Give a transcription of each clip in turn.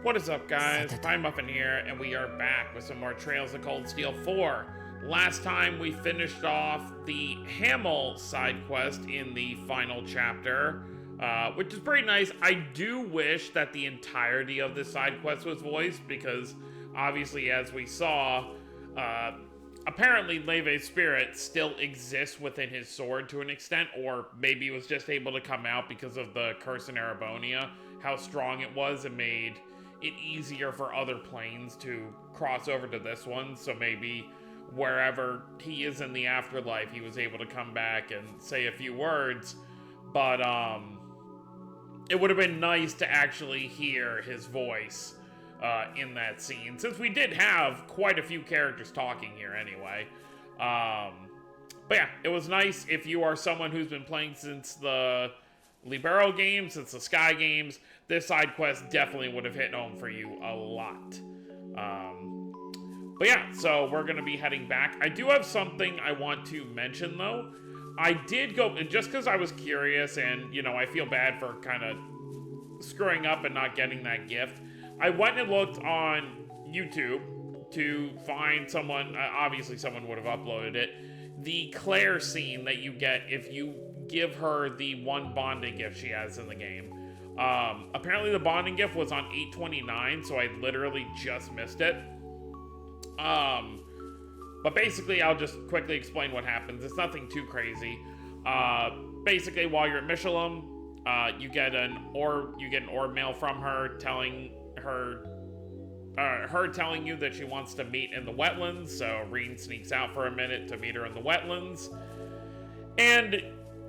What is up, guys? PineMuffin here, and we are back with some more Trails of Cold Steel 4. Last time we finished off the Hamel side quest in the final chapter, which is pretty nice. I do wish that the entirety of this side quest was voiced, because obviously, as we saw, apparently Leve's spirit still exists within his sword to an extent, or maybe it was just able to come out because of the Curse in Erebonia, how strong it was and made it easier for other planes to cross over to this one. So maybe wherever he is in the afterlife, he was able to come back and say a few words. But it would have been nice to actually hear his voice in that scene, since we did have quite a few characters talking here anyway. But yeah, it was nice. If you are someone who's been playing since the Libero games, since the Sky games, this side quest definitely would have hit home for you a lot. But yeah, so we're going to be heading back. I do have something I want to mention, though. I did go, and just because I was curious, and, you know, I feel bad for kind of screwing up and not getting that gift, I went and looked on YouTube to find someone, obviously someone would have uploaded it, the Claire scene that you get if you give her the one bonding gift she has in the game. Apparently the bonding gift was on 8/29, so I literally just missed it. But basically, I'll just quickly explain what happens. It's nothing too crazy. Basically, while you're at Michelum, you get an orb mail from her telling you that she wants to meet in the wetlands. So Reen sneaks out for a minute to meet her in the wetlands, and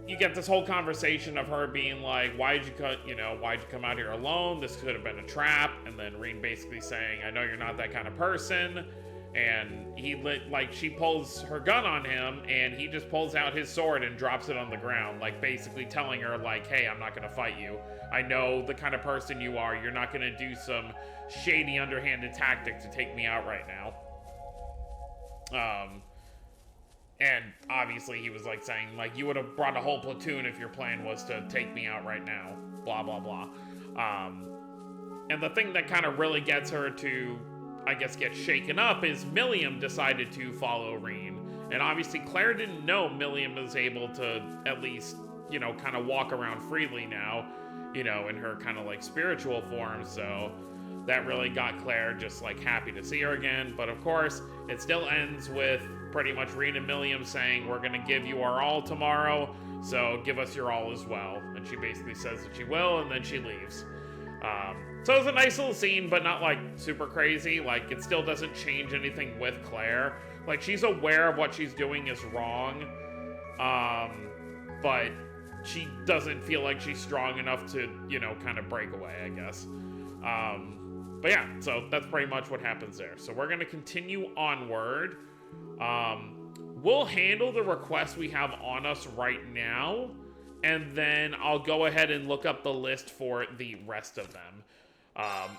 you get this whole conversation of her being like, why'd you come out here alone? This could have been a trap. And then Reen basically saying, I know you're not that kind of person. And she pulls her gun on him, and he just pulls out his sword and drops it on the ground, like basically telling her, like, hey, I'm not gonna fight you. I know the kind of person you are. You're not gonna do some shady, underhanded tactic to take me out right now. And obviously he was like saying, like, you would have brought a whole platoon if your plan was to take me out right now. Blah, blah, blah. And the thing that kind of really gets her to, I guess, get shaken up is Milliam decided to follow Reen. And obviously Claire didn't know Milliam was able to at least, you know, kind of walk around freely now, you know, in her kind of like spiritual form. So that really got Claire just like happy to see her again. But of course, it still ends with pretty much Reen and Milliam saying, we're gonna give you our all tomorrow, so give us your all as well. And she basically says that she will, and then she leaves. So it's a nice little scene, but not like super crazy. Like, it still doesn't change anything with Claire. Like, she's aware of what she's doing is wrong, but she doesn't feel like she's strong enough to, you know, kind of break away, I guess. But yeah, so that's pretty much what happens there. So we're gonna continue onward. We'll handle the requests we have on us right now, and then I'll go ahead and look up the list for the rest of them.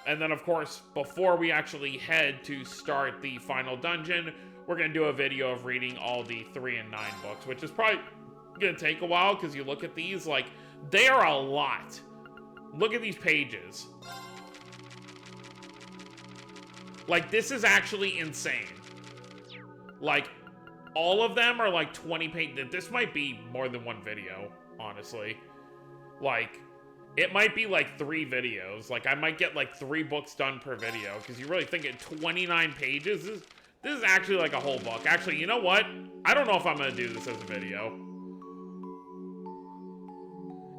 And then, of course, before we actually head to start the final dungeon, we're going to do a video of reading all the 3 and 9 books, which is probably going to take a while, because you look at these, like, they are a lot. Look at these pages. Like, this is actually insane. Like, all of them are like 20 pages. This might be more than one video, honestly. Like, it might be like 3 videos. Like, I might get like 3 books done per video, because you really think at 29 pages, this is actually like a whole book. Actually, you know what? I don't know if I'm going to do this as a video.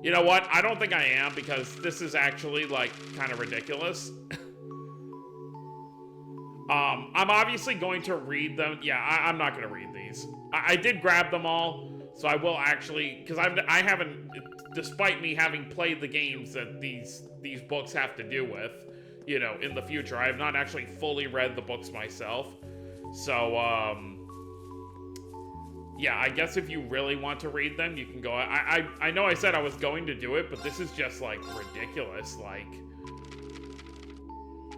You know what? I don't think I am, because this is actually like kind of ridiculous. I'm obviously going to read them. Yeah, I'm not going to read these. I did grab them all, so I will actually, because I haven't, despite me having played the games that these books have to do with, you know, in the future, I have not actually fully read the books myself. So, yeah, I guess if you really want to read them, you can go. I know I said I was going to do it, but this is just, like, ridiculous. Like,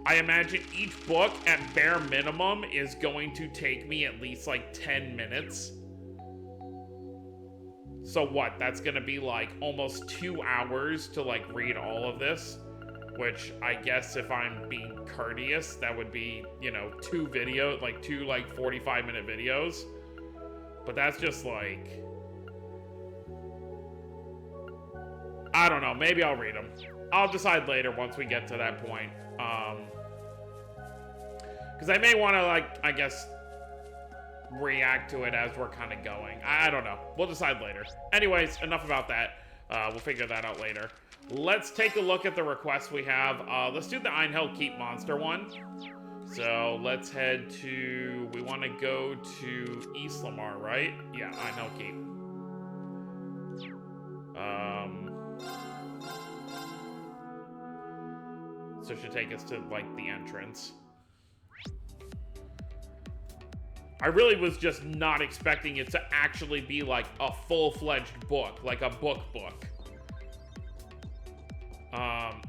I imagine each book, at bare minimum, is going to take me at least, like, 10 minutes. So what? That's gonna be, like, almost 2 hours to, like, read all of this. which I guess if I'm being courteous, that would be, you know, two 45-minute videos. But that's just like, I don't know, maybe I'll read them. I'll decide later once we get to that point. Because I may want to, like, I guess, react to it as we're kind of going. I don't know. We'll decide later. Anyways, enough about that. We'll figure that out later. Let's take a look at the requests we have. Let's do the Einhell Keep monster one. So let's head to... We want to go to Islamar, right? Yeah, Einhell Keep. So it should take us to, like, the entrance. I really was just not expecting it to actually be like a full-fledged book, like a book.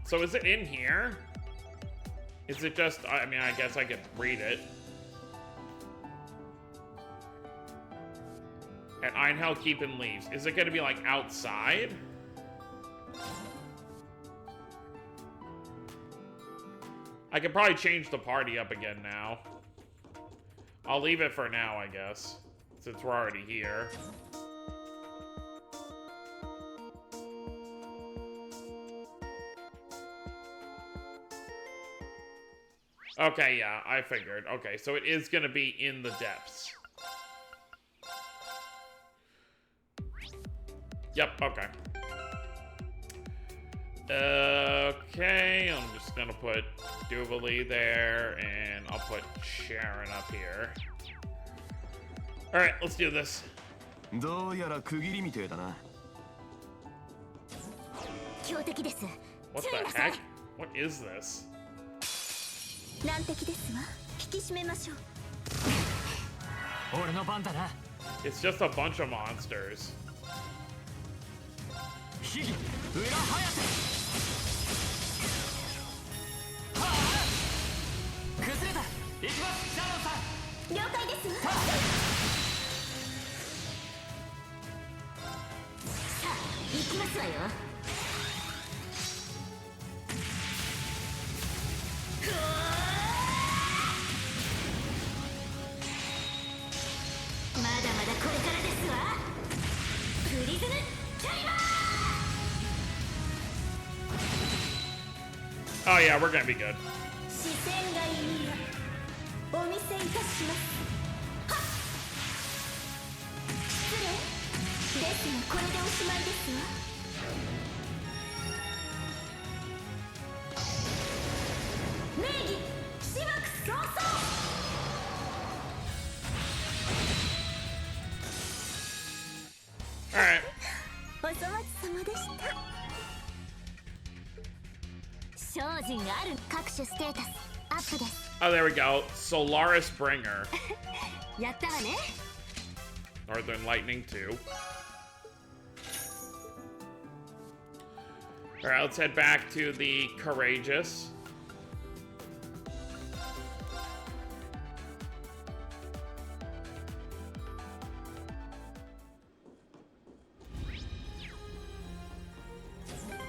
So is it in here? Is it just, I mean, I guess I could read it. At Einhell Keep and Leaves. Is it gonna be like outside? I could probably change the party up again now. I'll leave it for now, I guess, since we're already here. Okay, yeah, I figured. Okay, so it is gonna be in the depths. Yep, okay. Okay, I'm just gonna put Duvalie there, and I'll put Sharon up here. Alright, let's do this. What the heck? What is this? It's just a bunch of monsters. Oh yeah, we're gonna be good. Alright. Oh, there we go. Solaris Bringer. Northern Lightning 2. Alright, let's head back to the Courageous.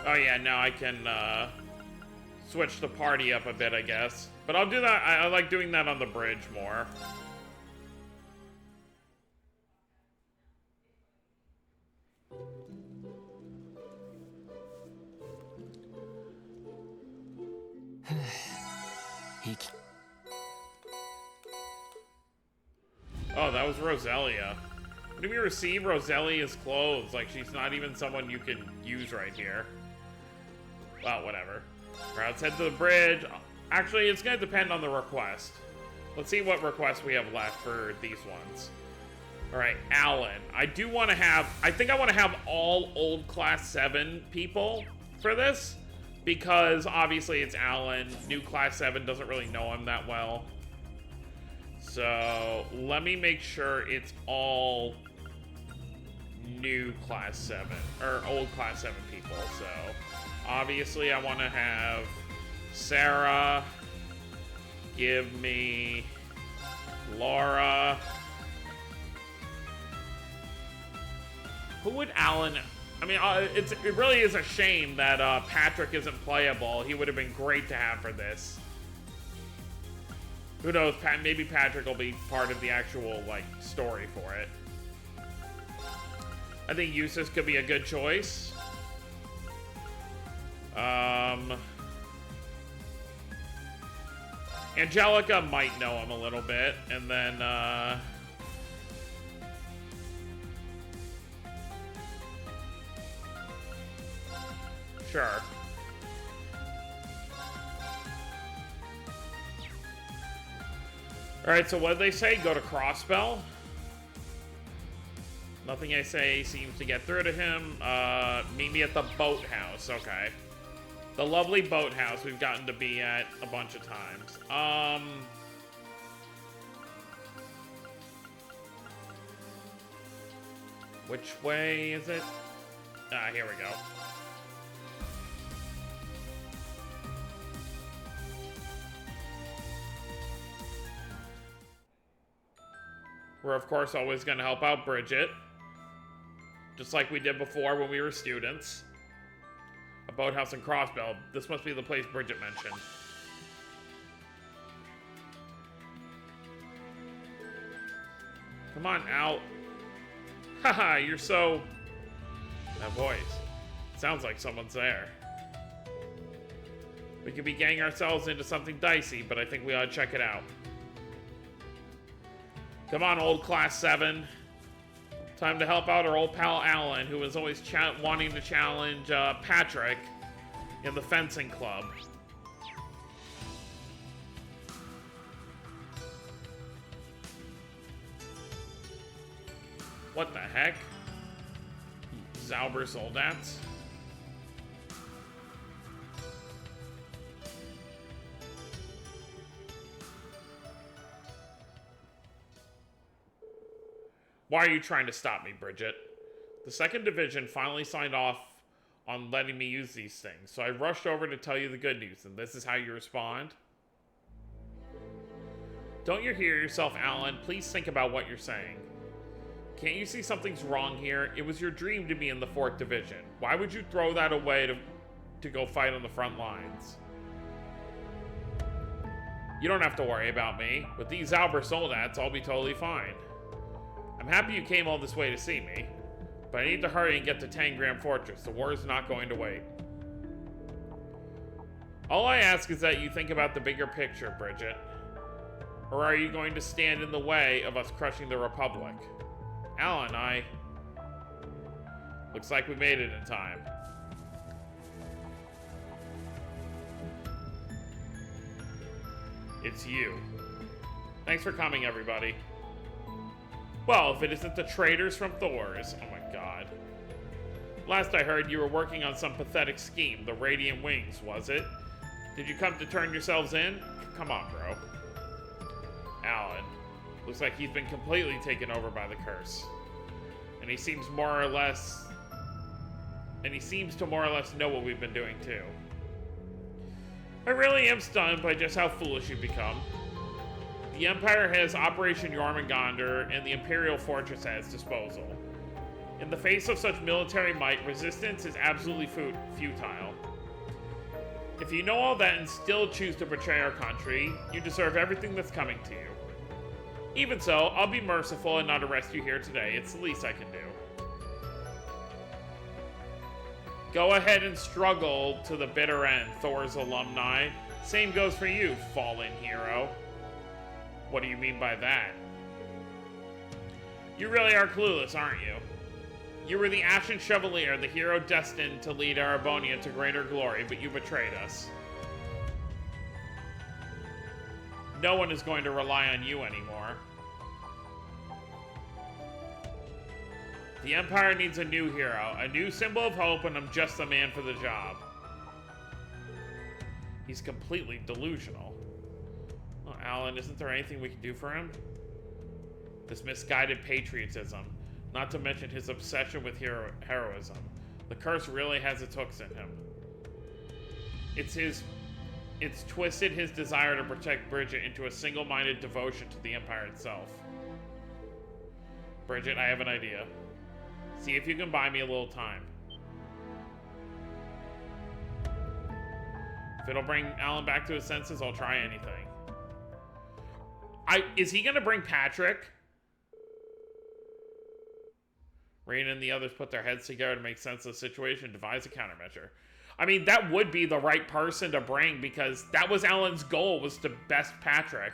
Oh yeah, now I can switch the party up a bit, I guess. But I'll do that. I like doing that on the bridge more. Oh, that was Roselia. When do we receive Roselia's clothes? Like, she's not even someone you can use right here. Well, whatever. Alright, let's head to the bridge. Actually, it's gonna depend on the request. Let's see what requests we have left for these ones. Alright, Alan. I do want to have... I think I want to have all old Class 7 people for this. Because, obviously, it's Alan. New Class 7 doesn't really know him that well. So, let me make sure it's all new Class 7. Or old Class 7 people, so... Obviously, I want to have Sarah, give me Laura. Who would Alan I mean, it really is a shame that Patrick isn't playable. He would have been great to have for this. Who knows? Maybe Patrick will be part of the actual like story for it. I think Eustace could be a good choice. Angelica might know him a little bit, and then sure. Alright, so what did they say? Go to Crossbell? Nothing I say seems to get through to him. Meet me at the boathouse. Okay. The lovely boathouse we've gotten to be at a bunch of times. Which way is it? Ah, here we go. We're, of course, always going to help out Bridget. Just like we did before when we were students. A boathouse in Crossbell. This must be the place Bridget mentioned. Come on, Al. Haha, you're so... That voice. Sounds like someone's there. We could be getting ourselves into something dicey, but I think we ought to check it out. Come on, old Class 7. Time to help out our old pal Alan, who is always wanting to challenge Patrick in the fencing club. What the heck? Zauber Soldats? Why are you trying to stop me, Bridget? The 2nd Division finally signed off on letting me use these things, so I rushed over to tell you the good news, and this is how you respond? Don't you hear yourself, Alan? Please think about what you're saying. Can't you see something's wrong here? It was your dream to be in the 4th Division. Why would you throw that away to go fight on the front lines? You don't have to worry about me. With these Zauber Soldats, I'll be totally fine. I'm happy you came all this way to see me, but I need to hurry and get to Tangram Fortress. The war is not going to wait. All I ask is that you think about the bigger picture, Bridget. Or are you going to stand in the way of us crushing the Republic? Alan, looks like we made it in time. It's you. Thanks for coming, everybody. Well, if it isn't the traitors from Thors. Oh my god. Last I heard, you were working on some pathetic scheme, the Radiant Wings, was it? Did you come to turn yourselves in? Come on, bro. Alan. Looks like he's been completely taken over by the curse. And he seems to more or less know what we've been doing too. I really am stunned by just how foolish you've become. The Empire has Operation Jormungandr and the Imperial Fortress at its disposal. In the face of such military might, resistance is absolutely futile. If you know all that and still choose to betray our country, you deserve everything that's coming to you. Even so, I'll be merciful and not arrest you here today. It's the least I can do. Go ahead and struggle to the bitter end, Thors alumni. Same goes for you, fallen hero. What do you mean by that? You really are clueless, aren't you? You were the Ashen Chevalier, the hero destined to lead Arbonia to greater glory, but you betrayed us. No one is going to rely on you anymore. The Empire needs a new hero, a new symbol of hope, and I'm just the man for the job. He's completely delusional. Oh, Alan, isn't there anything we can do for him? This misguided patriotism, not to mention his obsession with heroism. The curse really has its hooks in him. It's twisted his desire to protect Bridget into a single-minded devotion to the Empire itself. Bridget, I have an idea. See if you can buy me a little time. If it'll bring Alan back to his senses, I'll try anything. Is he gonna bring Patrick? Rain and the others put their heads together to make sense of the situation, devise a countermeasure. I mean, that would be the right person to bring, because that was Alan's goal, was to best Patrick.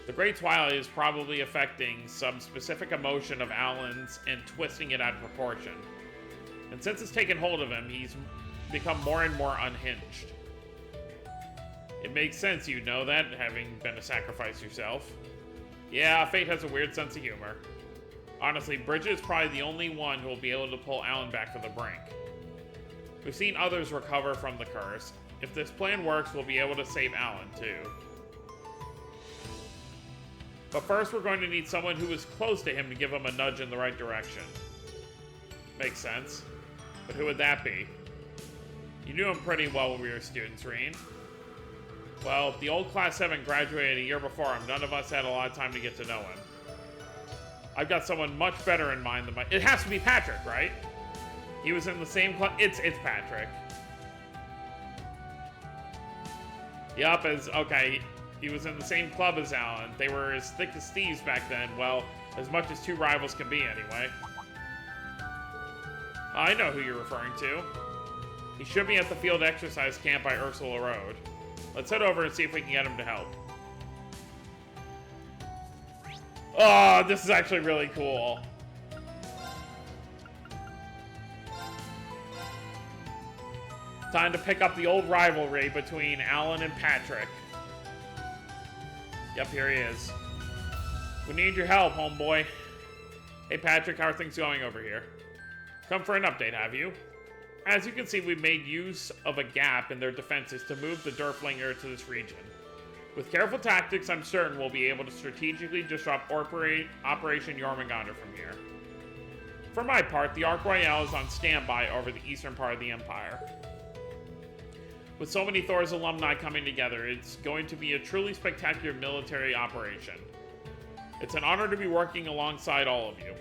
The Great Twilight is probably affecting some specific emotion of Alan's and twisting it out of proportion. And since it's taken hold of him, he's become more and more unhinged. It makes sense, you know that, having been a sacrifice yourself. Yeah, fate has a weird sense of humor. Honestly, Bridget is probably the only one who will be able to pull Alan back to the brink. We've seen others recover from the curse. If this plan works, we'll be able to save Alan, too. But first, we're going to need someone who is close to him to give him a nudge in the right direction. Makes sense. But who would that be? You knew him pretty well when we were students, Reen. Well, the old Class 7 graduated a year before him. None of us had a lot of time to get to know him. I've got someone much better in mind than It has to be Patrick, right? He was in the same class. It's Patrick. Yup, okay. He was in the same club as Alan. They were as thick as thieves back then. Well, as much as two rivals can be, anyway. I know who you're referring to. He should be at the field exercise camp by Ursula Road. Let's head over and see if we can get him to help. Oh, this is actually really cool. Time to pick up the old rivalry between Alan and Patrick. Yep, here he is. We need your help, homeboy. Hey, Patrick, how are things going over here? Come for an update, have you? As you can see, we've made use of a gap in their defenses to move the Derflinger to this region. With careful tactics, I'm certain we'll be able to strategically disrupt Operation Jormungandr from here. For my part, the Ark Royale is on standby over the eastern part of the Empire. With so many Thor's alumni coming together, it's going to be a truly spectacular military operation. It's an honor to be working alongside all of you.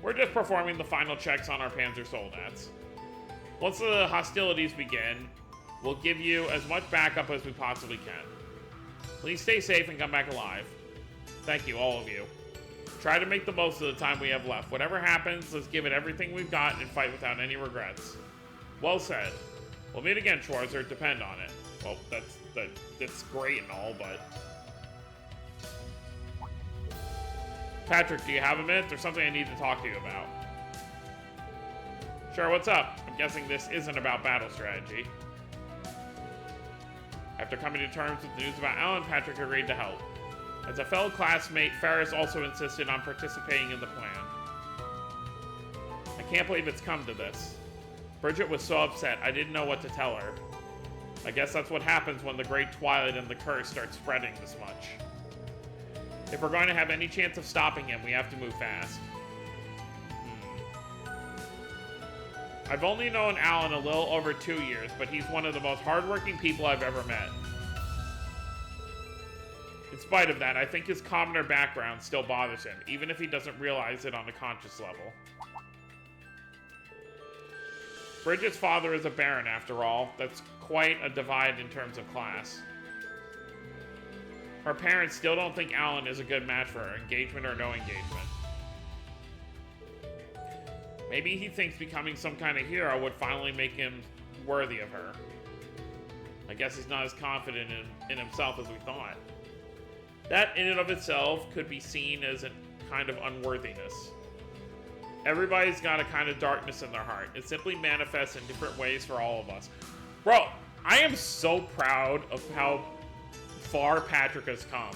We're just performing the final checks on our Panzer Soldats. Once the hostilities begin, we'll give you as much backup as we possibly can. Please stay safe and come back alive. Thank you, all of you. Try to make the most of the time we have left. Whatever happens, let's give it everything we've got and fight without any regrets. Well said. We'll meet again, Schwarzer. Depend on it. Well, that's great and all, but... Patrick, do you have a minute? There's something I need to talk to you about. Sure, what's up? I'm guessing this isn't about battle strategy. After coming to terms with the news about Alan, Patrick agreed to help. As a fellow classmate, Ferris also insisted on participating in the plan. I can't believe it's come to this. Bridget was so upset, I didn't know what to tell her. I guess that's what happens when the Great Twilight and the curse start spreading this much. If we're going to have any chance of stopping him, we have to move fast. I've only known Alan a little over 2 years, but he's one of the most hardworking people I've ever met. In spite of that, I think his commoner background still bothers him, even if he doesn't realize it on a conscious level. Bridget's father is a baron, after all. That's quite a divide in terms of class. Her parents still don't think Alan is a good match for her, engagement or no engagement. Maybe he thinks becoming some kind of hero would finally make him worthy of her. I guess he's not as confident in himself as we thought. That in and of itself could be seen as a kind of unworthiness. Everybody's got a kind of darkness in their heart. It simply manifests in different ways for all of us. Bro, I am so proud of how far Patrick has come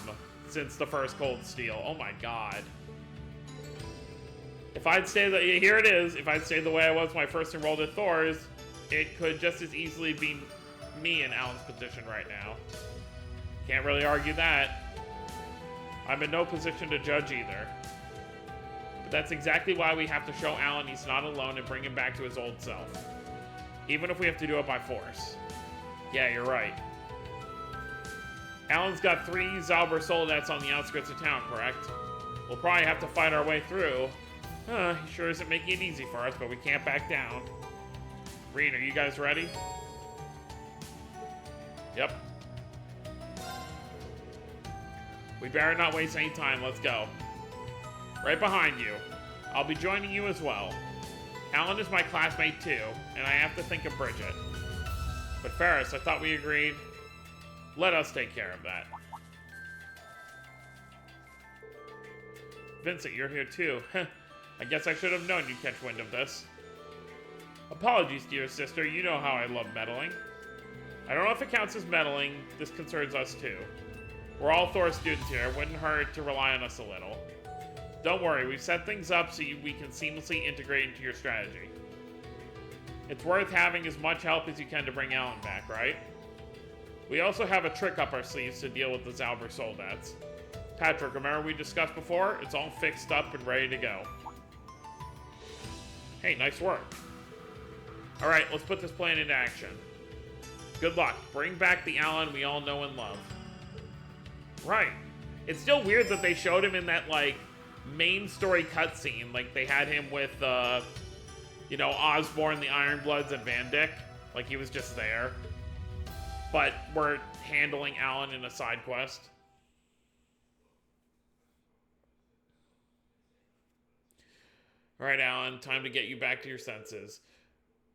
since the first Cold Steel. Oh my god. If I'd stay here it is. If I'd stayed the way I was when I first enrolled at Thor's, it could just as easily be me in Alan's position right now. Can't really argue that. I'm in no position to judge either. But that's exactly why we have to show Alan he's not alone and bring him back to his old self. Even if we have to do it by force. Yeah, you're right. Alan's got 3 Zauber Soldats on the outskirts of town, correct? We'll probably have to fight our way through, He sure isn't making it easy for us, but we can't back down. Rean, are you guys ready? Yep. We better not waste any time. Let's go. Right behind you. I'll be joining you as well. Alan is my classmate too, and I have to think of Bridget. But Ferris, I thought we agreed. Let us take care of that. Vincent, you're here too. I guess I should have known you'd catch wind of this. Apologies, dear sister. You know how I love meddling. I don't know if it counts as meddling. This concerns us too. We're all Thor students here. It wouldn't hurt to rely on us a little. Don't worry, we've set things up so we can seamlessly integrate into your strategy. It's worth having as much help as you can to bring Alan back, right? We also have a trick up our sleeves to deal with the Zauber Soldats. Patrick, remember we discussed before? It's all fixed up and ready to go. Hey, nice work. Alright, let's put this plan into action. Good luck. Bring back the Alan we all know and love. Right. It's still weird that they showed him in that, like, main story cutscene. Like, they had him with, you know, Osborn, the Ironbloods, and Van Dyck. Like, he was just there. But we're handling Alan in a side quest. Alright, Alan, time to get you back to your senses.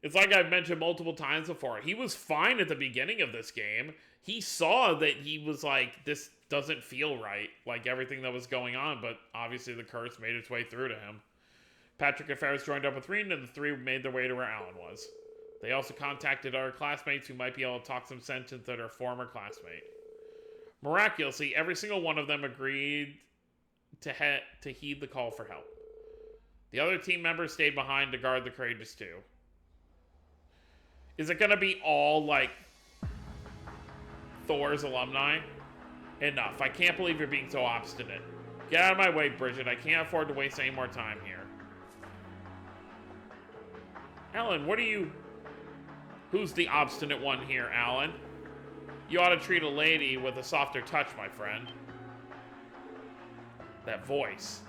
It's like I've mentioned multiple times before. He was fine at the beginning of this game. He saw that he was like, this doesn't feel right, like everything that was going on, but obviously the curse made its way through to him. Patrick and Ferris joined up with Rean, and the three made their way to where Alan was. They also contacted our classmates who might be able to talk some sense into their former classmate. Miraculously, every single one of them agreed to heed the call for help. The other team members stayed behind to guard the Courageous too. Is it gonna be all, like, Thor's alumni? Enough. I can't believe you're being so obstinate. Get out of my way, Bridget. I can't afford to waste any more time here. Alan, what are you... Who's the obstinate one here, Alan? You ought to treat a lady with a softer touch, my friend. That voice.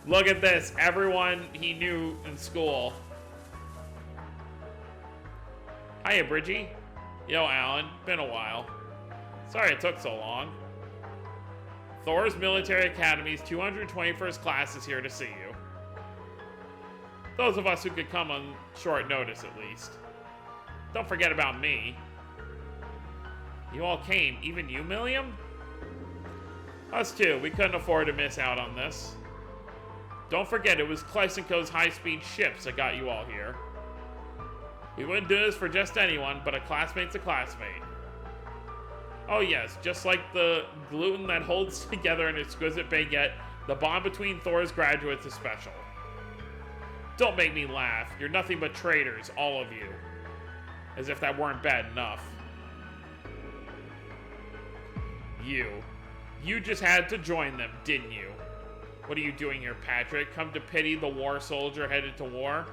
Look at this. Everyone he knew in school. Hiya, Bridgie. Yo, Alan. Been a while. Sorry it took so long. Thor's Military Academy's 221st class is here to see you. Those of us who could come on short notice, at least. Don't forget about me. You all came. Even you, Milliam? Us too. We couldn't afford to miss out on this. Don't forget, it was Kleissenko's high-speed ships that got you all here. We wouldn't do this for just anyone, but a classmate's a classmate. Oh yes, just like the gluten that holds together an exquisite baguette, the bond between Thor's graduates is special. Don't make me laugh. You're nothing but traitors, all of you. As if that weren't bad enough. You just had to join them, didn't you? What are you doing here, Patrick? Come to pity the war soldier headed to war?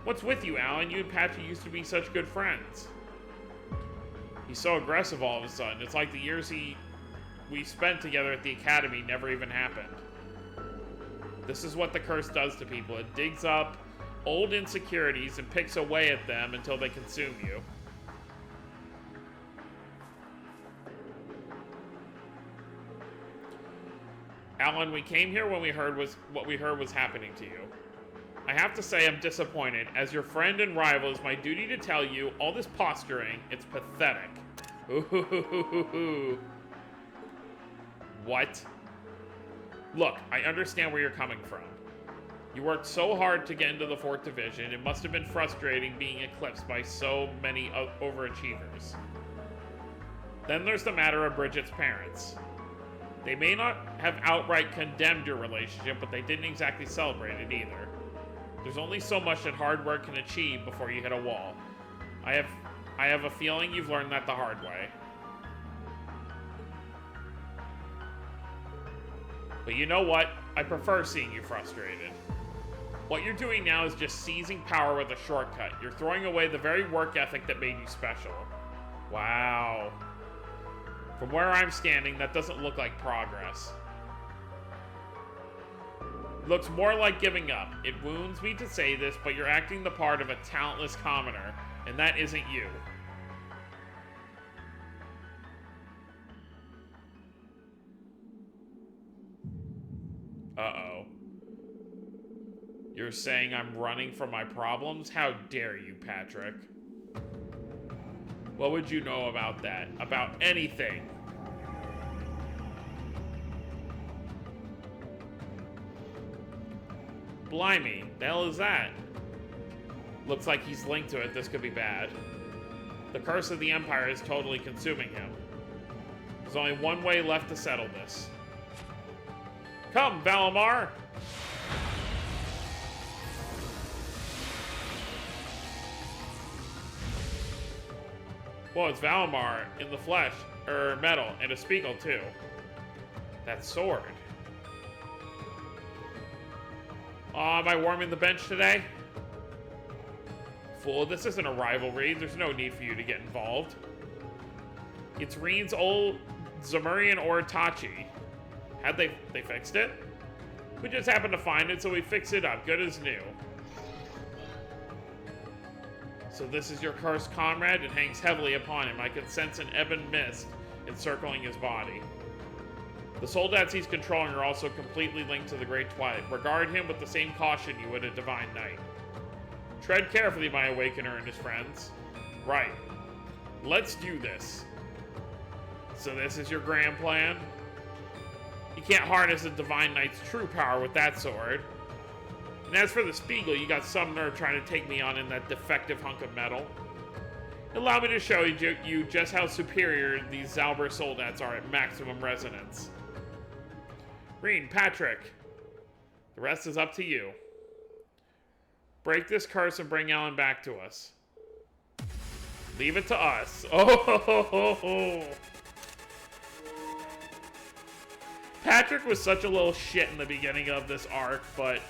What's with you, Alan? You and Patrick used to be such good friends. He's so aggressive all of a sudden. It's like the years we spent together at the academy never even happened. This is what the curse does to people. It digs up old insecurities and picks away at them until they consume you. Alan, we came here when what we heard was happening to you. I have to say I'm disappointed. As your friend and rival, it's my duty to tell you, all this posturing, it's pathetic. Ooh. What? Look, I understand where you're coming from. You worked so hard to get into the 4th Division, it must have been frustrating being eclipsed by so many overachievers. Then there's the matter of Bridget's parents. They may not have outright condemned your relationship, but they didn't exactly celebrate it either. There's only so much that hard work can achieve before you hit a wall. I have a feeling you've learned that the hard way. But you know what? I prefer seeing you frustrated. What you're doing now is just seizing power with a shortcut. You're throwing away the very work ethic that made you special. Wow. From where I'm standing, that doesn't look like progress. It looks more like giving up. It wounds me to say this, but you're acting the part of a talentless commoner, and that isn't you. Uh-oh. You're saying I'm running from my problems? How dare you, Patrick? What would you know about that? About anything? Blimey, the hell is that? Looks like he's linked to it. This could be bad. The curse of the Empire is totally consuming him. There's only one way left to settle this. Come, Valimar! Well, it's Valimar in the flesh, metal, and a Spiegel too. That sword. Am I warming the bench today? Fool, this isn't a rivalry. There's no need for you to get involved. It's Reen's old Zemurian Oritachi. Had they fixed it? We just happened to find it, so we fixed it up. Good as new. So this is your cursed comrade? It hangs heavily upon him. I can sense an ebon mist encircling his body. The soldats he's controlling are also completely linked to the Great Twilight. Regard him with the same caution you would a divine knight. Tread carefully, my Awakener and his friends. Right. Let's do this. So this is your grand plan? You can't harness a divine knight's true power with that sword. And as for the Spiegel, you got some nerve trying to take me on in that defective hunk of metal. Allow me to show you just how superior these Zalber soldats are at maximum resonance. Reen, Patrick, the rest is up to you. Break this curse and bring Alan back to us. Leave it to us. Oh, Patrick was such a little shit in the beginning of this arc, but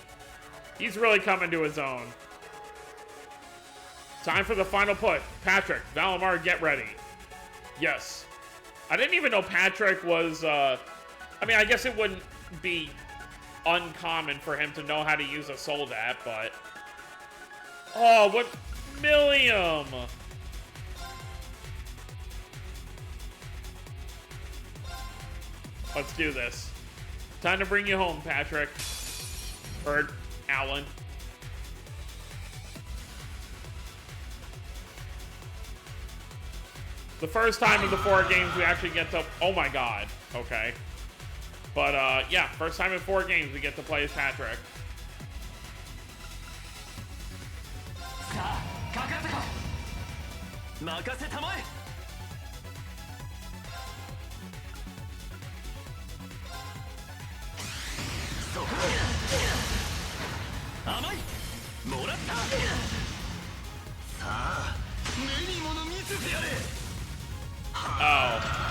he's really coming to his own. Time for the final push. Patrick, Valimar, get ready. Yes. I didn't even know Patrick was, I mean, I guess it wouldn't be uncommon for him to know how to use a Soldat, but... Oh, what... Millium! Let's do this. Time to bring you home, Patrick. Or Alan. The first time of the 4 games we actually get to... Oh my god. Okay. But, yeah. First time in 4 games we get to play as Patrick. Oh.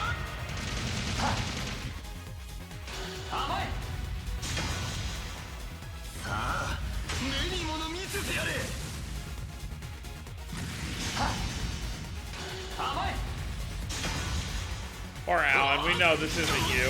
Or Alan, we know this isn't you.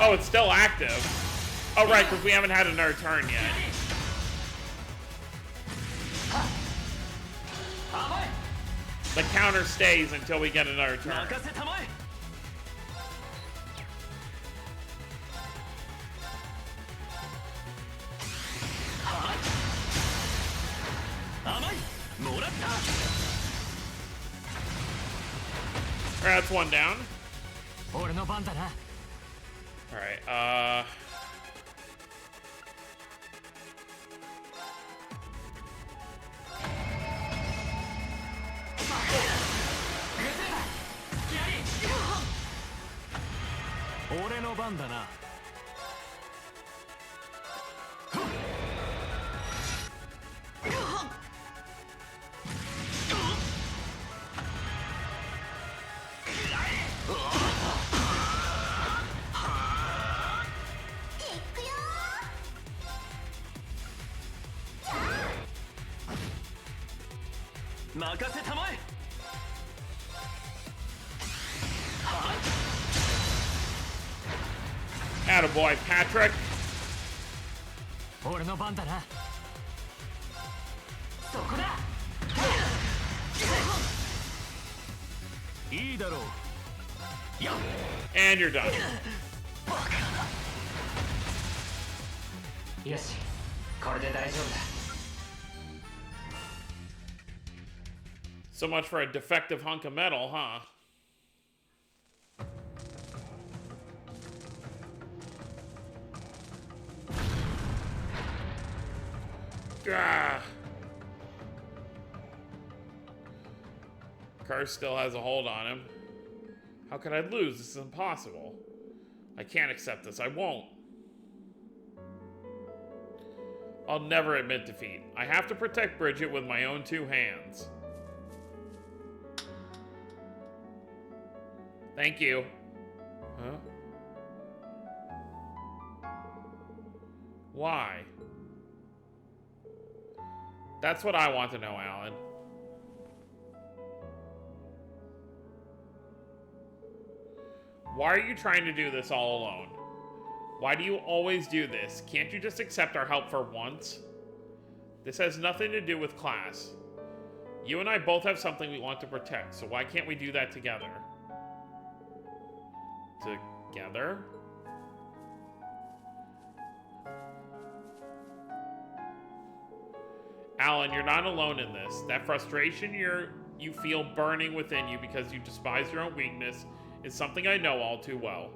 Oh, it's still active. Oh, right, because we haven't had another turn yet. The counter stays until we get another turn. Alright, that's one down. Alright, の番だな。任せたまえ。Attaboy, Patrick. 俺の番だな。そこだ。いいだろう。やっ。And you're done. よし、これで大丈夫だ。So much for a defective hunk of metal, huh? Gah. Curse still has a hold on him. How could I lose? This is impossible. I can't accept this. I won't. I'll never admit defeat. I have to protect Bridget with my own two hands. Thank you. Huh? Why? That's what I want to know, Alan. Why are you trying to do this all alone? Why do you always do this? Can't you just accept our help for once? This has nothing to do with class. You and I both have something we want to protect, so why can't we do that together? Together? Alan, you're not alone in this. That frustration you feel burning within you because you despise your own weakness is something I know all too well.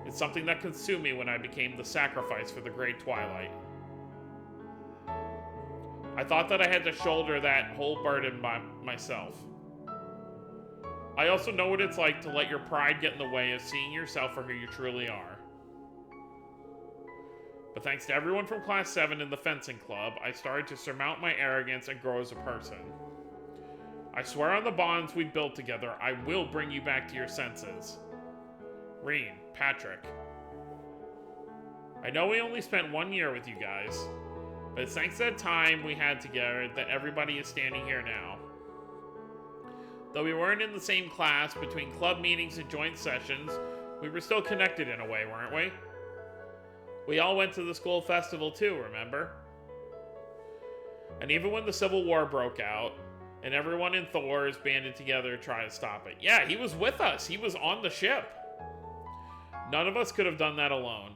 It's something that consumed me when I became the sacrifice for the Great Twilight. I thought that I had to shoulder that whole burden by myself. I also know what it's like to let your pride get in the way of seeing yourself for who you truly are. But thanks to everyone from Class 7 in the fencing club, I started to surmount my arrogance and grow as a person. I swear on the bonds we built together, I will bring you back to your senses. Rean, Patrick. I know we only spent 1 year with you guys, but it's thanks to that time we had together that everybody is standing here now. Though we weren't in the same class, between club meetings and joint sessions, we were still connected in a way, weren't we? We all went to the school festival too, remember? And even when the Civil War broke out, and everyone in Thor's banded together to try to stop it. Yeah, he was with us. He was on the ship. None of us could have done that alone.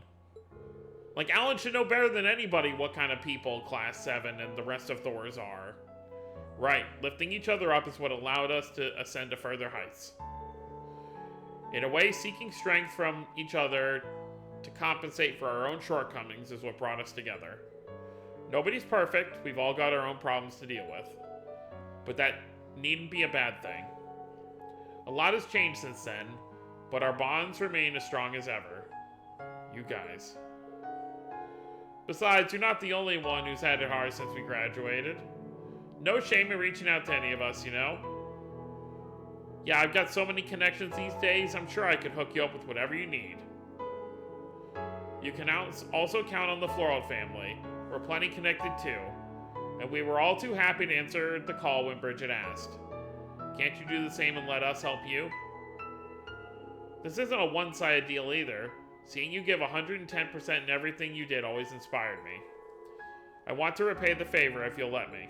Like, Alan should know better than anybody what kind of people Class 7 and the rest of Thor's are. Right, lifting each other up is what allowed us to ascend to further heights. In a way, seeking strength from each other to compensate for our own shortcomings is what brought us together. Nobody's perfect, we've all got our own problems to deal with. But that needn't be a bad thing. A lot has changed since then, but our bonds remain as strong as ever. You guys. Besides, you're not the only one who's had it hard since we graduated. No shame in reaching out to any of us, you know? Yeah, I've got so many connections these days, I'm sure I could hook you up with whatever you need. You can also count on the Floral family. We're plenty connected too. And we were all too happy to answer the call when Bridget asked. Can't you do the same and let us help you? This isn't a one-sided deal either. Seeing you give 110% in everything you did always inspired me. I want to repay the favor if you'll let me.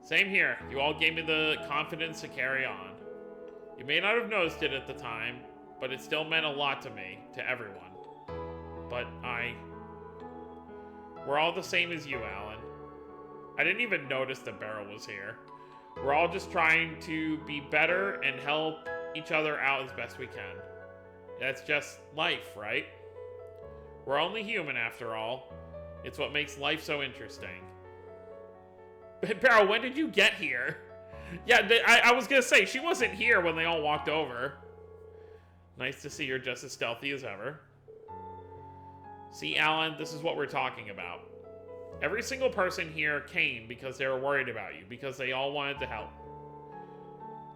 Same here. You all gave me the confidence to carry on. You may not have noticed it at the time, but it still meant a lot to me, to everyone. But we're all the same as you, Alan. I didn't even notice that Beryl was here. We're all just trying to be better and help each other out as best we can. That's just life, right? We're only human after all. It's what makes life so interesting. Beryl, when did you get here? Yeah, I was gonna say, she wasn't here when they all walked over. Nice to see you're just as stealthy as ever. See, Alan, this is what we're talking about. Every single person here came because they were worried about you, because they all wanted to help.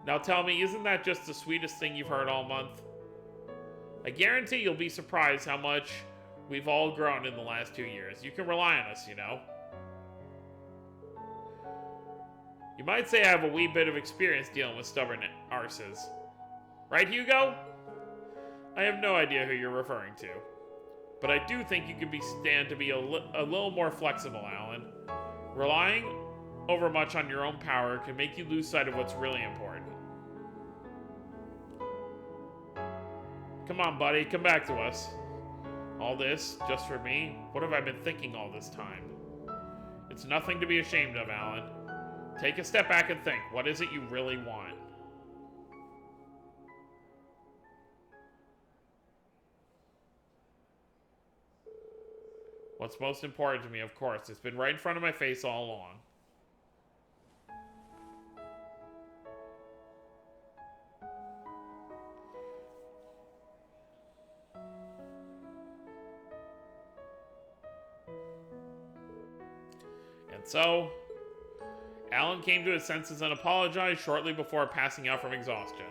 Now tell me, isn't that just the sweetest thing you've heard all month? I guarantee you'll be surprised how much we've all grown in the last 2 years. You can rely on us, you know. You might say I have a wee bit of experience dealing with stubborn arses. Right, Hugo? I have no idea who you're referring to. But I do think you could stand to be a little more flexible, Alan. Relying over much on your own power can make you lose sight of what's really important. Come on, buddy, come back to us. All this, just for me? What have I been thinking all this time? It's nothing to be ashamed of, Alan. Take a step back and think, what is it you really want? What's most important to me, of course. It's been right in front of my face all along. And so, Alan came to his senses and apologized shortly before passing out from exhaustion.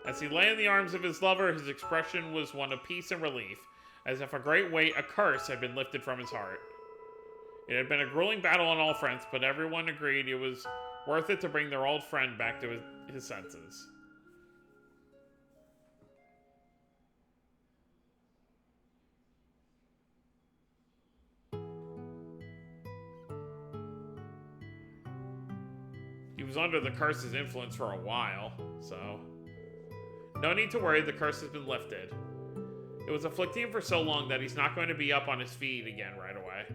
As he lay in the arms of his lover, his expression was one of peace and relief, as if a great weight, a curse, had been lifted from his heart. It had been a grueling battle on all fronts, but everyone agreed it was worth it to bring their old friend back to his senses. He was under the curse's influence for a while, so... No need to worry, the curse has been lifted. It was afflicting him for so long that he's not going to be up on his feet again right away.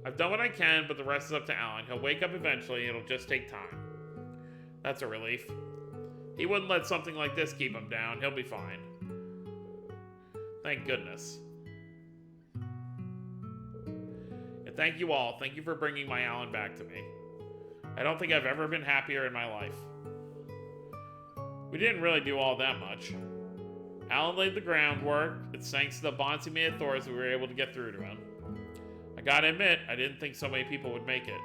I've done what I can, but the rest is up to Alan. He'll wake up eventually, it'll just take time. That's a relief. He wouldn't let something like this keep him down. He'll be fine. Thank goodness. And thank you all. Thank you for bringing my Alan back to me. I don't think I've ever been happier in my life. We didn't really do all that much. Alan laid the groundwork. It's thanks to the bonds he made with Thor that we were able to get through to him. I gotta admit, I didn't think so many people would make it.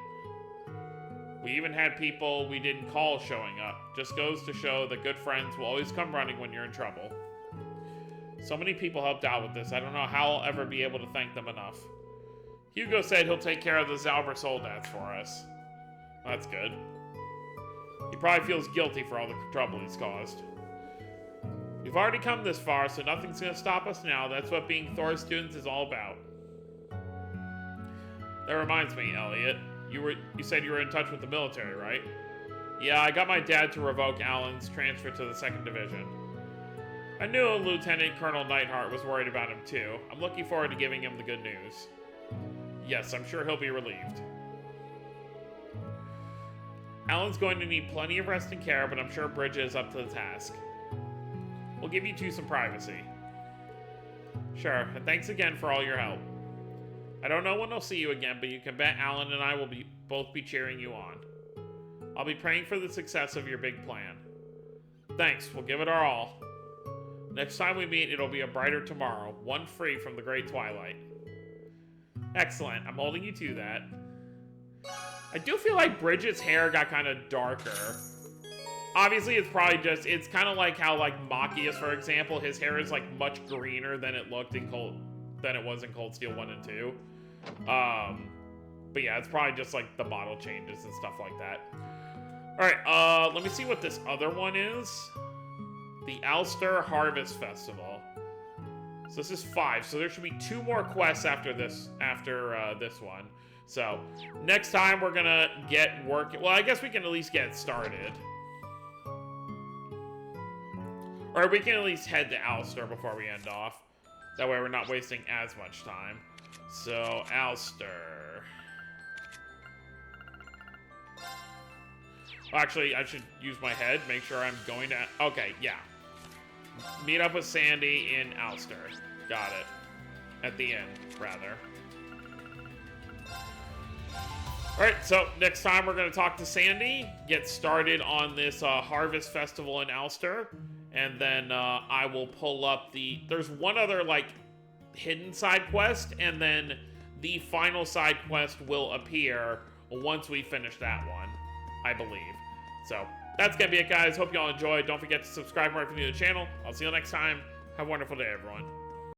We even had people we didn't call showing up. Just goes to show that good friends will always come running when you're in trouble. So many people helped out with this. I don't know how I'll ever be able to thank them enough. Hugo said he'll take care of the Zalber Soldats for us. That's good. He probably feels guilty for all the trouble he's caused. We've already come this far, so nothing's going to stop us now. That's what being Thor's students is all about. That reminds me, Elliot. You said you were in touch with the military, right? Yeah, I got my dad to revoke Alan's transfer to the 2nd Division. I knew Lieutenant Colonel Neidhart was worried about him too. I'm looking forward to giving him the good news. Yes, I'm sure he'll be relieved. Alan's going to need plenty of rest and care, but I'm sure Bridget is up to the task. We'll give you two some privacy. Sure, and thanks again for all your help. I don't know when I'll see you again, but you can bet Alan and I will both be cheering you on. I'll be praying for the success of your big plan. Thanks, we'll give it our all. Next time we meet, it'll be a brighter tomorrow, one free from the great twilight. Excellent, I'm holding you to that. I do feel like Bridget's hair got kind of darker. Obviously, it's probably just, it's kind of like how, like, Machias, for example, his hair is, like, much greener than it was in Cold Steel 1 and 2. But yeah, it's probably just, like, the model changes and stuff like that. Alright, let me see what this other one is. The Alster Harvest Festival. So this is 5, so there should be 2 more quests after this one. So, next time we're gonna get working. Well, I guess we can at least get started. Or we can at least head to Alster before we end off. That way we're not wasting as much time. So, Alster. Actually, I should use my head, make sure I'm going to... Okay, yeah. Meet up with Sandy in Alster. Got it. At the end, rather. Alright, so next time we're going to talk to Sandy, get started on this Harvest Festival in Alster, and then I will pull up there's one other, like, hidden side quest, and then the final side quest will appear once we finish that one, I believe. So, that's gonna be it, guys. Hope y'all enjoyed. Don't forget to subscribe if you're new to the channel. I'll see you next time. Have a wonderful day, everyone.